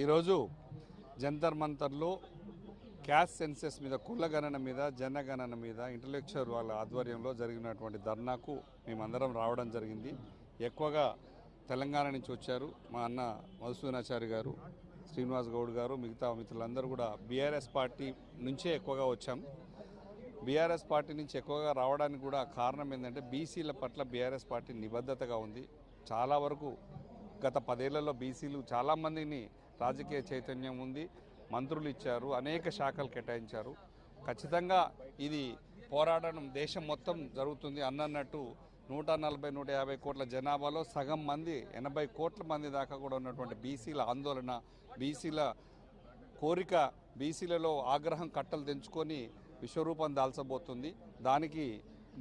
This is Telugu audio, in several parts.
ఈరోజు జంతర్ మంతర్లో క్యాస్ట్ సెన్సెస్ మీద, కులగణన మీద, జనగణన మీద ఇంటలెక్చువల్ వాళ్ళ ఆధ్వర్యంలో జరిగినటువంటి ధర్నాకు మేమందరం రావడం జరిగింది. ఎక్కువగా తెలంగాణ నుంచి వచ్చారు. మా అన్న మధుసూదనాచారి గారు, శ్రీనివాస్ గౌడ్ గారు, మిగతా మిత్రులందరూ కూడా బీఆర్ఎస్ పార్టీ నుంచే ఎక్కువగా వచ్చాం. బీఆర్ఎస్ పార్టీ నుంచి ఎక్కువగా రావడానికి కూడా కారణం ఏంటంటే బీసీల పట్ల బీఆర్ఎస్ పార్టీ నిబద్ధతగా ఉంది. చాలా వరకు గత 10 ఏళ్లలో బీసీలు చాలామందిని రాజకీయ చైతన్యం ఉంది, మంత్రులు ఇచ్చారు, అనేక శాఖలు కేటాయించారు. ఖచ్చితంగా ఇది పోరాటం దేశం మొత్తం జరుగుతుంది. అన్నట్టు 140-150 కోట్ల జనాభాలో సగం మంది, 80 కోట్ల మంది దాకా కూడా ఉన్నటువంటి బీసీల ఆందోళన, బీసీల కోరిక, బీసీలలో ఆగ్రహం కట్టలు తెంచుకొని విశ్వరూపం దాల్చబోతుంది. దానికి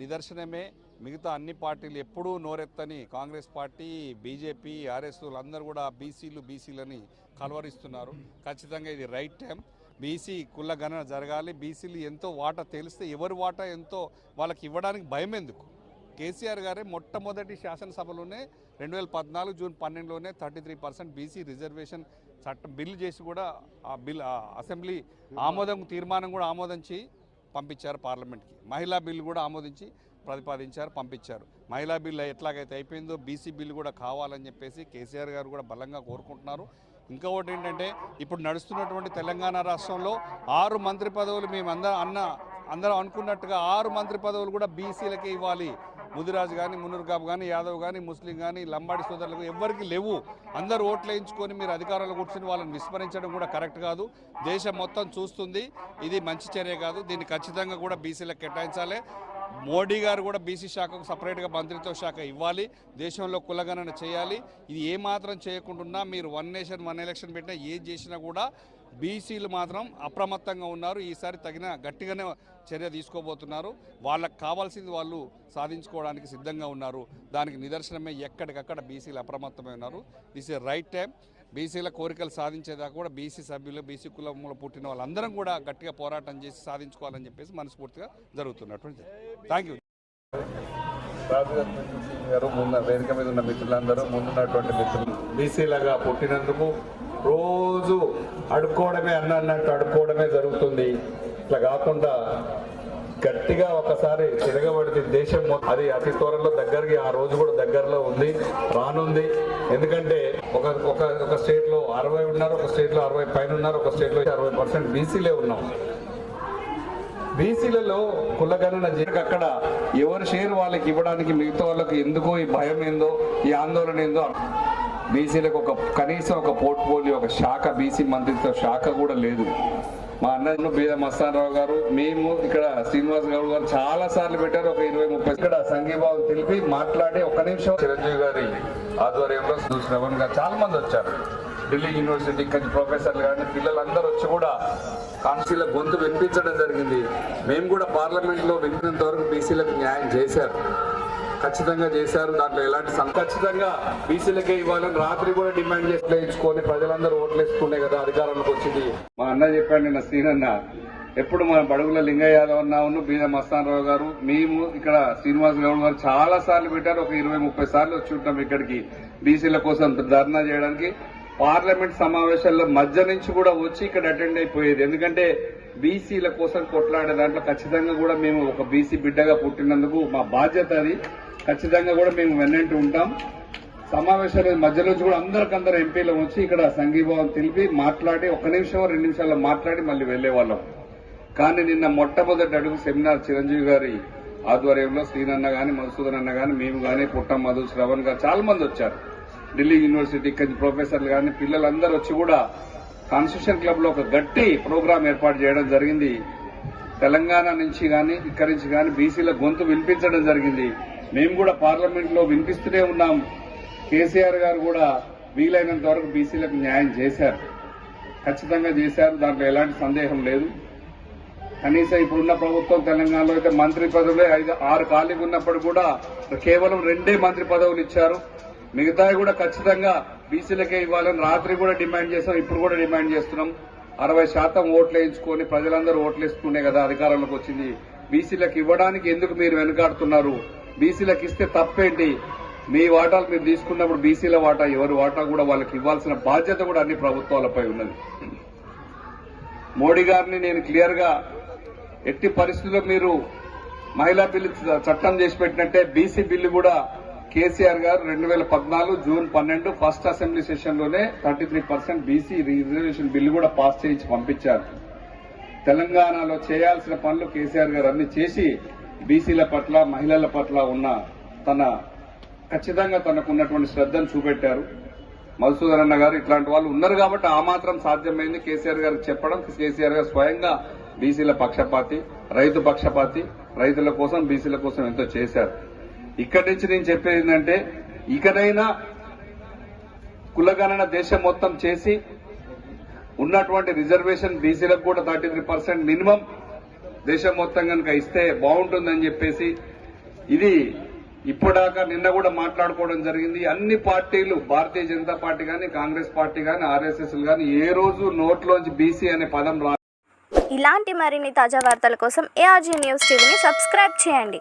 నిదర్శనమే మిగతా అన్ని పార్టీలు ఎప్పుడూ నోరెత్తని కాంగ్రెస్ పార్టీ, బీజేపీ, ఆర్ఎస్లు అందరూ కూడా బీసీలని కలవరిస్తున్నారు. ఖచ్చితంగా ఇది రైట్ టైం. బీసీ కుల గణన జరగాలి. బీసీలు ఎంతో వాటా తెలిస్తే ఎవరి వాటా ఎంతో వాళ్ళకి ఇవ్వడానికి భయం ఎందుకు? కేసీఆర్ గారే మొట్టమొదటి శాసనసభలోనే 2014 జూన్ 12లోనే 33% బీసీ రిజర్వేషన్ చట్టం బిల్లు చేసి కూడా ఆ అసెంబ్లీ తీర్మానం కూడా ఆమోదించి పంపించారు పార్లమెంట్కి. మహిళా బిల్లు కూడా ఆమోదించి ప్రతిపాదించారు, పంపించారు. మహిళా బిల్లు ఎట్లాగైతే అయిపోయిందో బీసీ బిల్లు కూడా కావాలని చెప్పేసి కేసీఆర్ గారు కూడా బలంగా కోరుకుంటున్నారు. ఇంకొకటి ఏంటంటే ఇప్పుడు నడుస్తున్నటువంటి తెలంగాణ రాష్ట్రంలో 6 మంత్రి పదవులు మేము అందరం అనుకున్నట్టుగా 6 మంత్రి పదవులు కూడా బీసీలకే ఇవ్వాలి. ముదిరాజు కానీ, మున్నూరు కాపు కానీ, యాదవ్ కానీ, ముస్లిం కానీ, లంబాడి సోదరులకు ఎవరికి లేవు. అందరూ ఓట్లు వేయించుకొని మీరు అధికారంలో కూర్చొని వాళ్ళని విస్మరించడం కూడా కరెక్ట్ కాదు. దేశం మొత్తం చూస్తుంది. ఇది మంచి చర్య కాదు. దీన్ని ఖచ్చితంగా కూడా బీసీలకు కేటాయించాలి. మోడీ గారు కూడా బీసీ శాఖకు సపరేట్గా మంత్రిత్వ శాఖ ఇవ్వాలి. దేశంలో కులగణన చేయాలి. ఇది ఏమాత్రం చేయకుండా మీరు 1 నేషన్ 1 ఎలక్షన్ పెట్టినా ఏం చేసినా కూడా బీసీలు మాత్రం అప్రమత్తంగా ఉన్నారు. ఈసారి తగిన గట్టిగానే చర్య తీసుకోబోతున్నారు. వాళ్ళకు కావాల్సింది వాళ్ళు సాధించుకోవడానికి సిద్ధంగా ఉన్నారు. దానికి నిదర్శనమే ఎక్కడికక్కడ బీసీలు అప్రమత్తమై ఉన్నారు. This is right time. బీసీల కోరికలు సాధించేదాకా కూడా బీసీ సభ్యులు, బీసీ కులంలో పుట్టిన వాళ్ళందరం కూడా గట్టిగా పోరాటం చేసి సాధించుకోవాలని చెప్పేసి మనస్ఫూర్తిగా జరుగుతున్నటువంటి. Thank you. గారు, వేదిక మీద ఉన్న మిత్రులందరూ, ముందున్నటువంటి మిత్రులు, బీసీలుగా పుట్టినందుకు రోజు అడుక్కోవడమే అన్నట్టు అడుక్కోవడమే జరుగుతుంది. ఇట్లా కాకుండా గట్టిగా ఒకసారి తిరగబడితే దేశం అది అతి త్వరలో దగ్గరికి, ఆ రోజు కూడా దగ్గరలో ఉంది, రానుంది. ఎందుకంటే ఒక స్టేట్ లో 60 ఉన్నారు, ఒక స్టేట్ లో 60 పైన ఉన్నారు, ఒక స్టేట్ లో 60% బీసీలే ఉన్నాం. బీసీలలో కులగణన అక్కడ ఎవరి షేర్ వాళ్ళకి ఇవ్వడానికి మిగతా వాళ్ళకి ఎందుకో ఈ భయం ఏందో, ఈ ఆందోళన ఏందో. బీసీలకు కనీసం ఒక పోర్ట్ఫోలియో, ఒక శాఖ, బీసీ మంత్రిత్వ శాఖ కూడా లేదు. మా అన్న బీద మస్తానరావు గారు, మేము ఇక్కడ శ్రీనివాస్ గౌడ్ గారు చాలా సార్లు పెట్టారు. ఒక 20-30 ఇక్కడ సంఘీభావం తెలిపి మాట్లాడి, ఒక్క నిమిషం, చిరంజీవి గారి ఆధ్వర్యంలో శ్రవణ్ గారు చాలా మంది వచ్చారు. ఢిల్లీ యూనివర్సిటీ కానీ ప్రొఫెసర్లు కానీ పిల్లలందరూ వచ్చి కూడా కాన్స్టిట్యూన్సీల గొంతు వినిపించడం జరిగింది. మేము కూడా పార్లమెంట్లో వినిపినంత వరకు బీసీలకు న్యాయం చేశారు, ఖచ్చితంగా చేశారు. దాంట్లో ఎలాంటి ఖచ్చితంగా బీసీలకే ఇవ్వాలని రాత్రి కూడా డిమాండ్ చేసి వేయించుకొని ప్రజలందరూ ఓట్లు వేసుకునే కదా అధికారంలోకి వచ్చింది. మా అన్న చెప్పాడు నిన్న, శ్రీనన్న, ఎప్పుడు మన బడుగుల లింగయ్య యాదవ్ అన్నాను, బీద మస్తానరావు గారు, మేము ఇక్కడ శ్రీనివాస్ గౌడ్ గారు చాలా సార్లు పెట్టారు. ఒక 20-30 సార్లు వచ్చి ఉంటాం ఇక్కడికి బీసీల కోసం ధర్నా చేయడానికి. పార్లమెంట్ సమావేశాల్లో మధ్య నుంచి కూడా వచ్చి ఇక్కడ అటెండ్ అయిపోయేది. ఎందుకంటే బీసీల కోసం కొట్లాడే దాంట్లో ఖచ్చితంగా కూడా మేము ఒక బీసీ బిడ్డగా పుట్టినందుకు మా బాధ్యత అది. ఖచ్చితంగా కూడా మేము వెన్నంటూ ఉంటాం. సమావేశాల మధ్యలో కూడా అందరికందరూ ఎంపీలు వచ్చి ఇక్కడ సంఘీభావం తెలిపి మాట్లాడి 1 నిమిషం 2 నిమిషాల్లో మాట్లాడి మళ్ళీ వెళ్లేవాళ్ళం. కానీ నిన్న మొట్టమొదటి అడుగు సెమినార్ చిరంజీవి గారి ఆధ్వర్యంలో శ్రీనన్న గాని, మధుసూదన్ అన్న గాని, మేము గాని, పుట్టం మధు, శ్రవణ్ గారు చాలా మంది వచ్చారు. ఢిల్లీ యూనివర్సిటీ ప్రొఫెసర్లు కానీ పిల్లలందరూ వచ్చి కూడా కాన్స్టిట్యూషన్ క్లబ్ లో ఒక గట్టి ప్రోగ్రాం ఏర్పాటు చేయడం జరిగింది. తెలంగాణ నుంచి కానీ ఇక్కడి నుంచి కానీ బీసీల గొంతు వినిపించడం జరిగింది. మేము కూడా పార్లమెంట్ లో వినిపిస్తూనే ఉన్నాం. కేసీఆర్ గారు కూడా వీలైనంత వరకు బీసీలకు న్యాయం చేశారు, ఖచ్చితంగా చేశారు, దాంట్లో ఎలాంటి సందేహం లేదు. కనీసం ఇప్పుడున్న ప్రభుత్వం తెలంగాణలో అయితే మంత్రి పదవులే 5-6 ఖాళీగా ఉన్నప్పుడు కూడా కేవలం 2 మంత్రి పదవులు ఇచ్చారు. మిగతావి కూడా ఖచ్చితంగా బీసీలకే ఇవ్వాలని రాత్రి కూడా డిమాండ్ చేస్తాం, ఇప్పుడు కూడా డిమాండ్ చేస్తున్నాం. 60% ఓట్లు వేయించుకొని ప్రజలందరూ ఓట్లు వేసుకునే కదా అధికారంలోకి వచ్చింది. బీసీలకు ఇవ్వడానికి ఎందుకు మీరు వెనుకాడుతున్నారు? బీసీలకు ఇస్తే తప్పేంటి? మీ వాటాలు మీరు తీసుకున్నప్పుడు బీసీల వాటా ఎవరి వాటా కూడా వాళ్ళకి ఇవ్వాల్సిన బాధ్యత కూడా అన్ని ప్రభుత్వాలపై ఉన్నది. మోడీ గారిని నేను క్లియర్ గా ఎట్టి పరిస్థితుల్లో మీరు మహిళా బిల్లు చట్టం చేసి పెట్టినట్టే బీసీ బిల్లు కూడా కేసీఆర్ గారు 2014 జూన్ 12 ఫస్ట్ అసెంబ్లీ సెషన్ లోనే 33% బీసీ రిజర్వేషన్ బిల్లు కూడా పాస్ చేయించి పంపించారు. తెలంగాణలో చేయాల్సిన పనులు కేసీఆర్ గారు అన్ని చేసి బీసీల పట్ల మహిళల పట్ల ఉన్న ఖచ్చితంగా తనకున్నటువంటి శ్రద్ధను చూపెట్టారు. మధుసూదన్ అన్న గారు ఇట్లాంటి వాళ్ళు ఉన్నారు కాబట్టి ఆ మాత్రం సాధ్యమైంది కేసీఆర్ గారికి చెప్పడం. కేసీఆర్ గారు స్వయంగా బీసీల పక్షపాతి, రైతు పక్షపాతి, రైతుల కోసం బీసీల కోసం ఎంతో చేశారు. ఇక్కడి నుంచి నేను చెప్పేది ఏంటంటే ఇకనైనా కులగణన దేశం మొత్తం చేసి ఉన్నటువంటి రిజర్వేషన్ బీసీలకు కూడా 33% మినిమం దేశం మొత్తం కనుక ఇస్తే బాగుంటుందని చెప్పేసి ఇది ఇప్పటిదాకా నిన్న కూడా మాట్లాడుకోవడం జరిగింది. అన్ని పార్టీలు భారతీయ జనతా పార్టీ కానీ కాంగ్రెస్ పార్టీ కానీ ఆర్ఎస్ఎస్ కానీ ఏ రోజు నోట్లోంచి బీసీ అనే పదం ఇలాంటి మరిన్ని తాజా వార్తల కోసం ARG న్యూస్ టీవీని సబ్స్క్రైబ్ చేయండి.